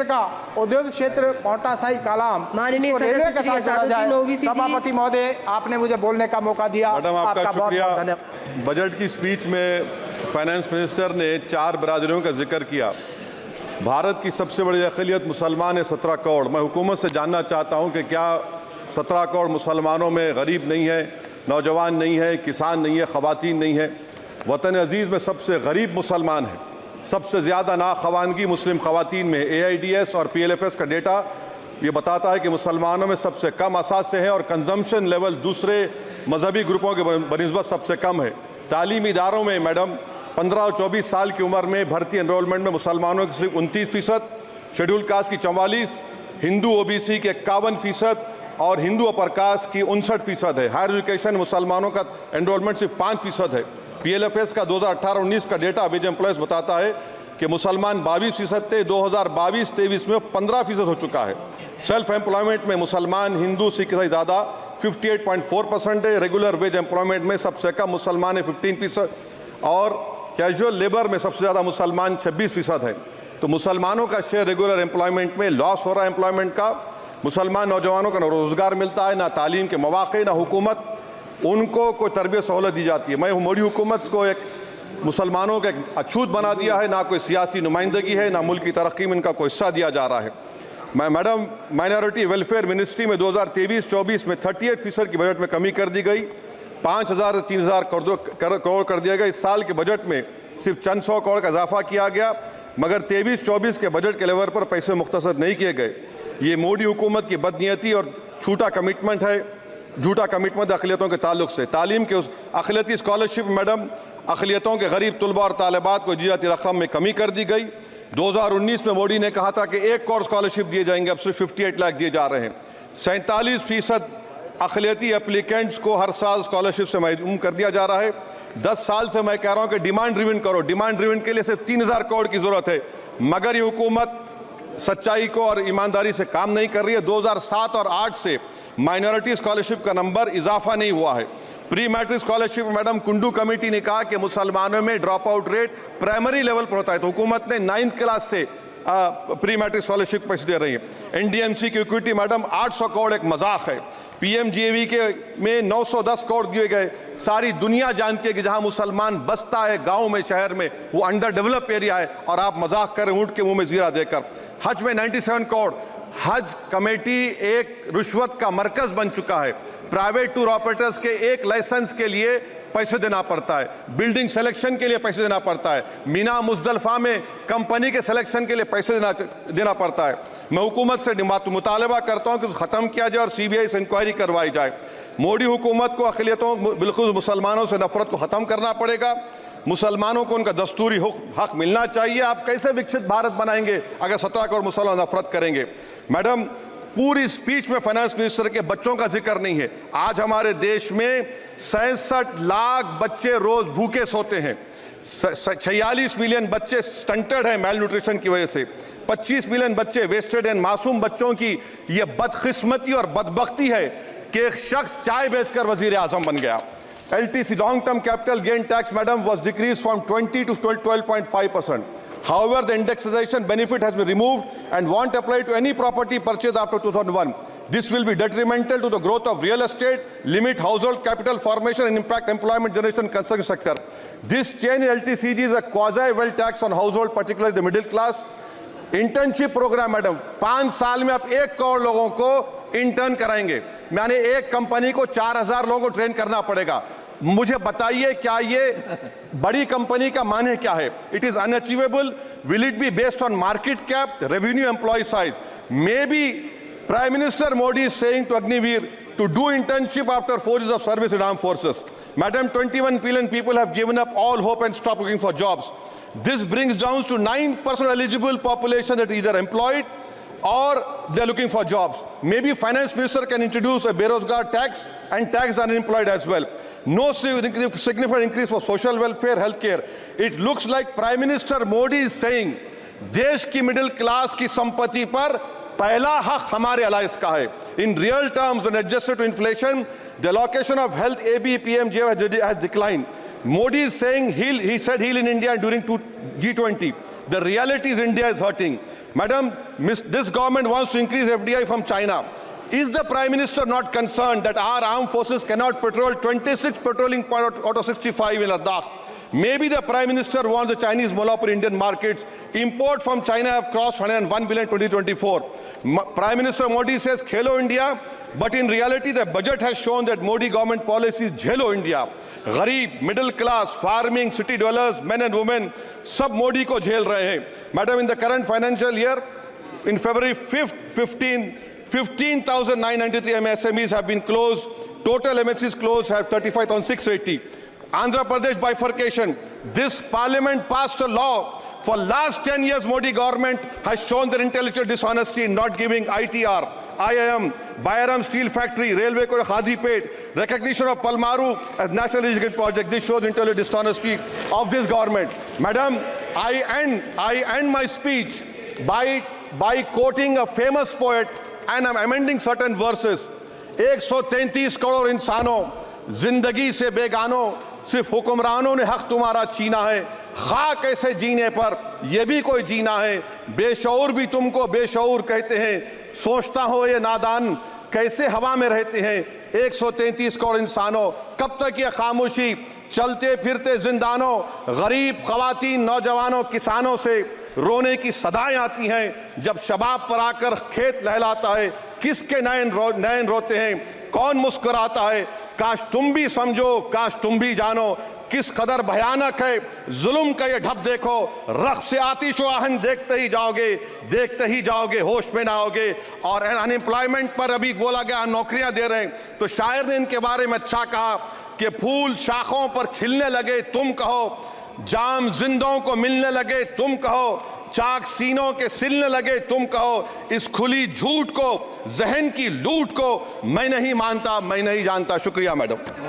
क्षेत्र का औद्योगिक क्षेत्र पांवटा साहिब कालाम माननीय रेलवे के सदस्य साथ जोड़ा जाए। सभापति महोदय, आपने मुझे बोलने का मौका दिया। मैडम, आपका शुक्रिया। बहुत धन्यवाद। बजट की स्पीच में फाइनेंस मिनिस्टर ने 4 बिरादरियों का जिक्र किया। भारत की सबसे बड़ी अक़लियत मुसलमान है, 17 करोड़। मैं हुकूमत से जानना चाहता हूं कि क्या 17 करोड़ मुसलमानों में गरीब नहीं है, नौजवान नहीं है, किसान नहीं है, ख़वातीन नहीं है? वतन अजीज़ में सबसे गरीब मुसलमान है, सबसे ज़्यादा नाखवानगी मुस्लिम ख़वातीन में। AIDS और PLFS का डेटा ये बताता है कि मुसलमानों में सबसे कम असासे हैं और कंजम्पशन लेवल दूसरे मजहबी ग्रुपों के बनिस्बत सबसे कम है। तालीमी इदारों में मैडम 15 और 24 साल की उम्र में भर्ती एनरोलमेंट में मुसलमानों की सिर्फ 29%, शेड्यूल कास्ट की 44%, हिंदू OBC के 51% और हिंदू अपर कास्ट की 59% है। हायर एजुकेशन मुसलमानों का एनरोलमेंट सिर्फ 5% है। PLFS का 2018-19 का डेटा वेज एम्प्लॉयज़ बताता है कि मुसलमान 22% थे, 2022-23 में 15% हो चुका है। सेल्फ एम्प्लॉयमेंट में मुसलमान, हिंदू, सिख से ज़्यादा 58.4% है। रेगुलर वेज एम्प्लॉयमेंट में सबसे कम मुसलमान है 15% और कैजुअल लेबर में सबसे ज़्यादा मुसलमान 26% है। तो मुसलमानों का शेयर रेगुलर एम्प्लॉयमेंट में लॉस हो रहा है एम्प्लॉयमेंट का। मुसलमान नौजवानों का ना रोज़गार मिलता है, ना तालीम के मौक़े, ना हुकूमत उनको कोई तरबियत सहूलत दी जाती है। मैं मोदी हुकूमत को एक मुसलमानों का एक अछूत बना दिया है, ना कोई सियासी नुमाइंदगी है, ना मुल्क की तरक्की में इनका कोई हिस्सा दिया जा रहा है। मैं मैडम माइनॉरिटी वेलफेयर मिनिस्ट्री में 2023-24 में 38% की बजट में कमी कर दी गई, 5,000 से 3,000 करोड़ कर दिया गया। इस साल के बजट में सिर्फ चंद 100 करोड़ का इजाफा किया गया, मगर 23-24 के बजट के लेवल पर पैसे मुख्तसर नहीं किए गए। ये मोदी हुकूमत की बदनीयती और झूठा कमिटमेंट है, झूठा कमिटमेंट अक़लियतों के ताल्लुक से। तालीम के उस अक़लियती स्कॉलरशिप मैडम अक़लियतों के गरीब तलबा और तालिबात को जियाती रकम में कमी कर दी गई। 2019 में मोदी ने कहा था कि 1 करोड़ स्कॉलरशिप दिए जाएंगे, अब सिर्फ 58 लाख दिए जा रहे हैं। 47% अक़लियती एप्लीकेंट्स को हर साल स्कॉलरशिप से महरूम कर दिया जा रहा है। 10 साल से मैं कह रहा हूँ कि डिमांड ड्रिवन करो। डिमांड ड्रिवन के लिए सिर्फ 3,000 करोड़ की ज़रूरत है, मगर ये हुकूमत सच्चाई को और ईमानदारी से काम नहीं कर रही है। 2007 और 8 से माइनॉरिटी स्कॉलरशिप का नंबर इजाफा नहीं हुआ है। Pre matric scholarship madam Kundu committee ने कहा कि मुसलमानों में drop out rate primary level पर होता है, तो हुकूमत ने 9th क्लास से प्री मैट्रिक स्कॉलरशिप पैसे दे रही है। NDMC की इक्विटी मैडम 800 करोड़ एक मजाक है। PMGAV के में 910 करोड़ दिए गए। सारी दुनिया जानती है कि जहां मुसलमान बसता है गांव में, शहर में, वो अंडर डेवलप एरिया है और आप मजाक करें ऊँट के मुंह में जीरा देकर। हज में 97 करोड़। हज कमेटी एक रिश्वत का मरकज बन चुका है। प्राइवेट टूर ऑपरेटर्स के एक लाइसेंस के लिए पैसे देना पड़ता है, बिल्डिंग सिलेक्शन के लिए पैसे देना पड़ता है, मीना मुजदलफा में कंपनी के सिलेक्शन के लिए पैसे देना पड़ता है। मैं हुकूमत से मुतालबा करता हूं कि ख़त्म किया जाए और CBI से इंक्वायरी करवाई जाए। मोदी हुकूमत को अक़लियतों, बिल्कुल मुसलमानों से नफरत को ख़त्म करना पड़ेगा। मुसलमानों को उनका दस्तूरी हक मिलना चाहिए। आप कैसे विकसित भारत बनाएंगे अगर 17 करोड़ मुसलमान नफरत करेंगे? मैडम, पूरी स्पीच में फाइनेंस मिनिस्टर के बच्चों का जिक्र नहीं है। आज हमारे देश में 66 लाख बच्चे रोज भूखे सोते हैं। 46 मिलियन बच्चे स्टंटेड हैं मेल न्यूट्रिशन की वजह से। 25 मिलियन बच्चे वेस्टेड हैं। मासूम बच्चों की यह बदकिस्मती और बदबख्ती है कि एक शख्स चाय बेचकर वजीर आजम बन गया। LTC long term capital gain tax madam was decreased from 20 to 12.5%. However, the indexation benefit has been removed and won't apply to any property purchased after 2001. This will be detrimental to the growth of real estate, limit household capital formation and impact employment generation in construction sector. This change in LTCG is a quasi-wealth tax on household, particularly the middle class. Internship program madam 5 साल में आप 1 करोड़ लोगों को intern कराएंगे, यानी एक company को 4,000 लोगों को ट्रेन करना पड़ेगा। मुझे बताइए क्या ये बड़ी कंपनी का माने क्या है? It is unachievable. Will it be based on market cap, revenue, employ size? May be prime minister Modi is saying to Agniveer to do internship after 4 years of service in armed forces. Madam, 21 billion people have given up all hope and stopped looking for jobs. This brings down to 9% eligible population that is either employed or they are looking for jobs. Maybe finance minister can introduce a Berozgar tax and tax unemployed as well. No significant increase for social welfare, healthcare. It looks like Prime Minister Modi is saying देश की middle class की संपत्ति पर पहला हक हमारे alliance का है. In real terms, when adjusted to inflation, the allocation of health AB PMJ has declined. Modi is saying he said heal in India during G20. The reality is India is hurting. Madam, this government wants to increase FDI from China. Is the Prime Minister not concerned that our armed forces cannot patrol 26 patrolling points out of 65 in Ladakh? Maybe the Prime Minister wants the Chinese monopoly Indian markets. Import from China have crossed 101 billion 2024. Prime Minister Modi says Khelo India, but in reality the budget has shown that Modi government policy is Jhelo India. गरीब, middle class, farming, city dwellers, men and women, सब मोदी को झेल रहे हैं. Madam, in the current financial year, in February 5th, 15,993 MSMEs have been closed. Total MSCs closed have 35,680. Andhra Pradesh bifurcation. This parliament passed a law. For last 10 years, Modi government has shown their intellectual dishonesty in not giving ITR, IIM, Bayaram Steel Factory, Railway Corridor Hazipet, recognition of Palmaru as National Irrigation Project. This shows intellectual dishonesty of this government. Madam, I end my speech by quoting a famous poet, and I'm amending certain verses. 133 crore इंसानों, जिंदगी से बेगानों, सिर्फ हुक्मरानों ने हक तुम्हारा छीना है. खाक ऐसे जीने पर यह भी कोई जीना है. बेशऊर भी तुमको बेशऊर कहते हैं. सोचता हो ये नादान कैसे हवा में रहते हैं. 133 करोड़ इंसानों, कब तक ये खामोशी? चलते फिरते जिंदानों, गरीब खवातीन, नौजवानों, किसानों से रोने की सदाएं आती हैं. जब शबाब पर आकर खेत लहलाता है, किसके नयन रोते हैं, कौन मुस्कुराता है? काश तुम भी समझो, काश तुम भी जानो किस कदर भयानक है जुल्म का ये ढब. देखो रख से आतिश आहन देखते ही जाओगे, होश में ना आओगे. और अनएम्प्लॉयमेंट पर अभी बोला गया नौकरियां दे रहे हैं, तो शायर ने इनके बारे में अच्छा कहा कि फूल शाखों पर खिलने लगे तुम कहो, जाम जिंदों को मिलने लगे तुम कहो, चाक सीनों के सिलने लगे तुम कहो. इस खुली झूठ को, जहन की लूट को मैं नहीं मानता, मैं नहीं जानता. शुक्रिया मैडम.